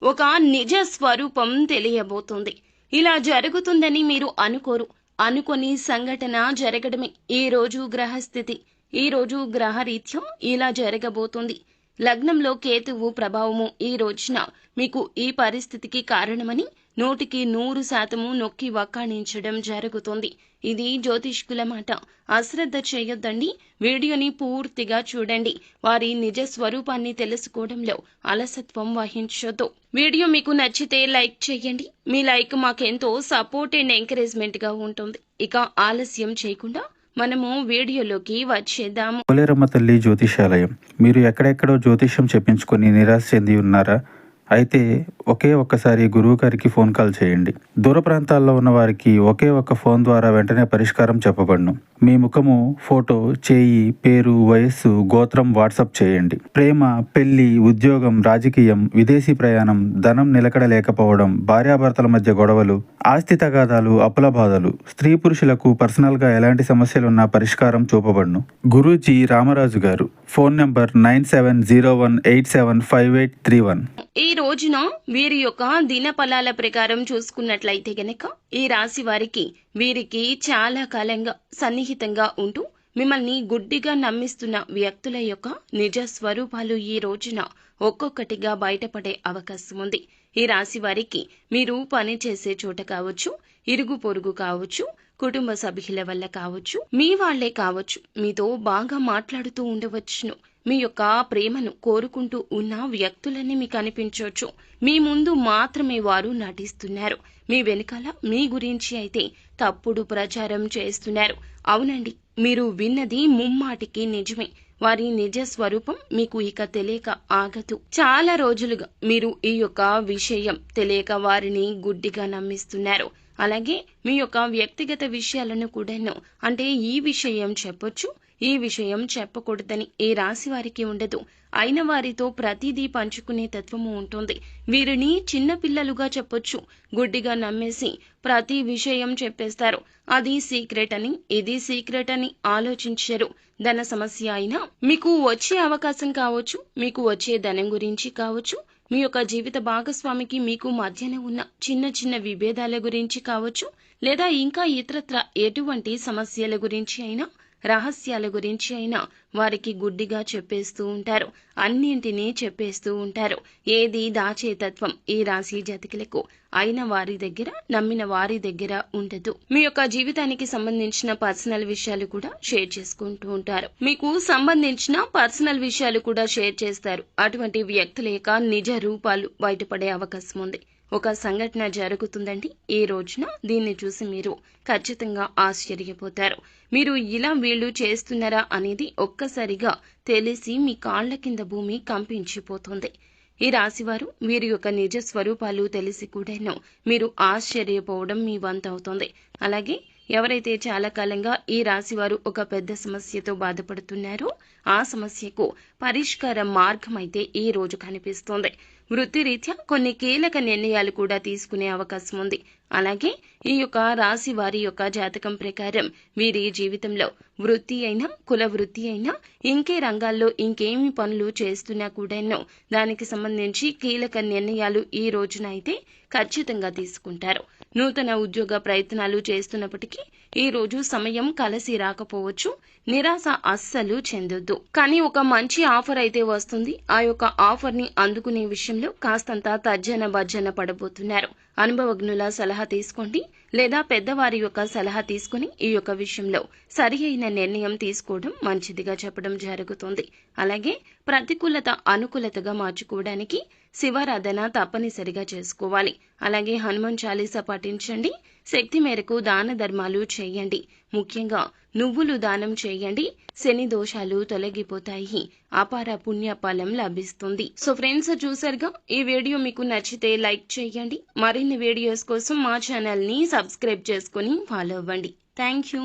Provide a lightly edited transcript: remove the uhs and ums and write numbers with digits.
ఒక నిజ స్వరూపం తెలియబోతుంది. ఇలా జరుగుతుందని మీరు అనుకోరు. అనుకొని సంఘటన జరగడమే ఈ రోజు గ్రహస్థితి. ఈ రోజు గ్రహరీత్యా ఇలా జరగబోతుంది. లగ్నంలో కేతువు ప్రభావము ఈ రోజున మీకు ఈ పరిస్థితికి కారణమని 100% నొక్కి వక్కాణించడం జరుగుతుంది. ఇది జ్యోతిష్కుల మాట. అశ్రద్ధ చేయొద్దండి. వీడియోని పూర్తిగా చూడండి. వారి నిజ స్వరూపాన్ని తెలుసుకోవడంలో అలసత్వం వహించొద్దు. వీడియో మీకు నచ్చితే లైక్ చేయండి. మీ లైక్ మాకెంతో సపోర్ట్ అండ్ ఎంకరేజ్మెంట్ గా ఉంటుంది. ఇక ఆలస్యం చేయకుండా మనము వీడియోలోకి వచ్చేద్దాము. పోలేరమ్మ తల్లి జ్యోతిషాలయం. మీరు ఎక్కడెక్కడో జ్యోతిష్యం చెప్పించుకొని నిరాశ చెంది ఉన్నారా? అయితే ఒకే ఒక్కసారి గురువు గారికి ఫోన్ కాల్ చేయండి. దూర ప్రాంతాల్లో ఉన్న వారికి ఒకే ఒక్క ఫోన్ ద్వారా వెంటనే పరిష్కారం చెప్పబడును. మీ ముఖము, ఫోటో, చేయి, పేరు, వయస్సు, గోత్రం వాట్సాప్ చేయండి. ప్రేమ, పెళ్లి, ఉద్యోగం, రాజకీయం, విదేశీ ప్రయాణం, ధనం నిలకడ లేకపోవడం, భార్యాభర్తల మధ్య గొడవలు, ఆస్తి తగాదాలు, అప్పుల బాధలు, స్త్రీ పురుషులకు పర్సనల్ గా ఎలాంటి సమస్యలున్నా పరిష్కారం చూపబడును. గురూజీ రామరాజు గారు. Phone number 9701875831. ఈ రోజున వీరి యొక్క దినఫలాల ప్రకారం చూసుకున్నట్లయితే గనక ఈ రాశి వారికి వీరికి చాలా కాలంగా సన్నిహితంగా ఉంటూ మిమ్మల్ని గుడ్డిగా నమ్మిస్తున్న వ్యక్తుల యొక్క నిజ స్వరూపాలు ఈ రోజున ఒక్కొక్కటిగా బయటపడే అవకాశం ఉంది. ఈ రాశి వారికి మీరు పని చేసే చోట కావచ్చు, ఇరుగు పొరుగు కావచ్చు, కుటుంబ సభ్యుల వల్ల కావచ్చు, మీ వాళ్లే కావచ్చు, మీతో బాగా మాట్లాడుతూ ఉండవచ్చును. మీ యొక్క ప్రేమను కోరుకుంటూ ఉన్న వ్యక్తులన్నీ మీకు అనిపించవచ్చు. మీ ముందు మాత్రమే వారు నటిస్తున్నారు. మీ వెనకాల మీ గురించి అయితే తప్పుడు ప్రచారం చేస్తున్నారు. అవునండి, మీరు విన్నది ముమ్మాటికి నిజమే. వారి నిజ స్వరూపం మీకు ఇక తెలియక ఆగదు. చాలా రోజులుగా మీరు ఈ యొక్క విషయం తెలియక వారిని గుడ్డిగా నమ్మిస్తున్నారు. అలాగే మీ యొక్క వ్యక్తిగత విషయాలను కూడాను, అంటే ఈ విషయం చెప్పొచ్చు, ఈ విషయం చెప్పకూడదని ఈ రాశి వారికి ఉండదు. అయిన వారితో ప్రతిదీ పంచుకునే తత్వము ఉంటుంది. వీరిని చిన్న పిల్లలుగా చెప్పొచ్చు. గుడ్డిగా నమ్మేసి ప్రతి విషయం చెప్పేస్తారు. అది సీక్రెట్ అని, ఇది సీక్రెట్ అని ఆలోచించరు. ధన సమస్య అయినా, మీకు వచ్చే అవకాశం కావచ్చు, మీకు వచ్చే ధనం గురించి కావచ్చు, మీ యొక్క జీవిత భాగస్వామికి మీకు మధ్యన ఉన్న చిన్న చిన్న విభేదాల గురించి కావచ్చు, లేదా ఇంకా ఇతరత్ర ఎటువంటి సమస్యల గురించి అయినా, రహస్యాల గురించి అయినా వారికి గుడ్డిగా చెప్పేస్తూ ఉంటారు. అన్నింటినీ చెప్పేస్తూ ఉంటారు. ఏది దాచేతత్వం ఈ రాశి జాతకులకు అయిన వారి దగ్గర, నమ్మిన వారి దగ్గర ఉండదు. మీ యొక్క జీవితానికి సంబంధించిన పర్సనల్ విషయాలు కూడా షేర్ చేసుకుంటూ ఉంటారు. మీకు సంబంధించిన పర్సనల్ విషయాలు కూడా షేర్ చేస్తారు. అటువంటి వ్యక్తుల యొక్క నిజ రూపాలు బయటపడే అవకాశం ఉంది. ఒక సంఘటన జరుగుతుందండి ఈ రోజున. దీన్ని చూసి మీరు ఖచ్చితంగా ఆశ్చర్యపోతారు. మీరు ఇలా వీళ్ళు చేస్తున్నారా అనేది ఒక్కసారిగా తెలిసి మీ కాళ్ల కింద భూమి కంపించిపోతుంది. ఈ రాశివారు వీరి యొక్క నిజ స్వరూపాలు తెలిసి కూడాను మీరు ఆశ్చర్యపోవడం మీ వంతవుతుంది. అలాగే ఎవరైతే చాలా కాలంగా ఈ రాశివారు ఒక పెద్ద సమస్యతో బాధపడుతున్నారో ఆ సమస్యకు పరిష్కార మార్గం అయితే ఈ రోజు కనిపిస్తోంది. వృత్తిరీత్యా కొన్ని కీలక నిర్ణయాలు కూడా తీసుకునే అవకాశం ఉంది. అలాగే ఈ యొక్క రాశి వారి యొక్క జాతకం ప్రకారం వీరి జీవితంలో వృత్తి అయినా, కుల వృత్తి అయినా, ఇంకే రంగాల్లో ఇంకేమి పనులు చేస్తున్నా కూడాను దానికి సంబంధించి కీలక నిర్ణయాలు ఈ రోజున అయితే ఖచ్చితంగా తీసుకుంటారు. నూతన ఉద్యోగ ప్రయత్నాలు చేస్తున్నప్పటికీ ఈ రోజు సమయం కలిసి రాకపోవచ్చు. నిరాశ అస్సలు చెందొద్దు. కానీ ఒక మంచి ఆఫర్ అయితే వస్తుంది. ఆ యొక్క ఆఫర్ ని అందుకునే విషయంలో కాస్తంత తర్జన భర్జన పడబోతున్నారు. అనుభవజ్ఞుల సలహా తీసుకోండి, లేదా పెద్దవారి యొక్క సలహా తీసుకుని ఈ యొక్క విషయంలో సరి అయిన నిర్ణయం తీసుకోవడం మంచిదిగా చెప్పడం జరుగుతుంది. అలాగే ప్రతికూలత అనుకూలతగా మార్చుకోవడానికి శివారాధన తప్పనిసరిగా చేసుకోవాలి. అలాగే హనుమాన్ చాలీసా పఠించండి. శక్తి మేరకు దాన ధర్మాలు చేయండి. ముఖ్యంగా నువ్వులు దానం చేయండి. శని దోషాలు తొలగిపోతాయి. అపార పుణ్య ఫలం లభిస్తుంది. సో ఫ్రెండ్స్, చూసారుగా, ఈ వీడియో మీకు నచ్చితే లైక్ చేయండి. మరిన్ని వీడియోస్ కోసం మా ఛానల్ ని సబ్స్క్రైబ్ చేసుకుని ఫాలో అవ్వండి. Thank you.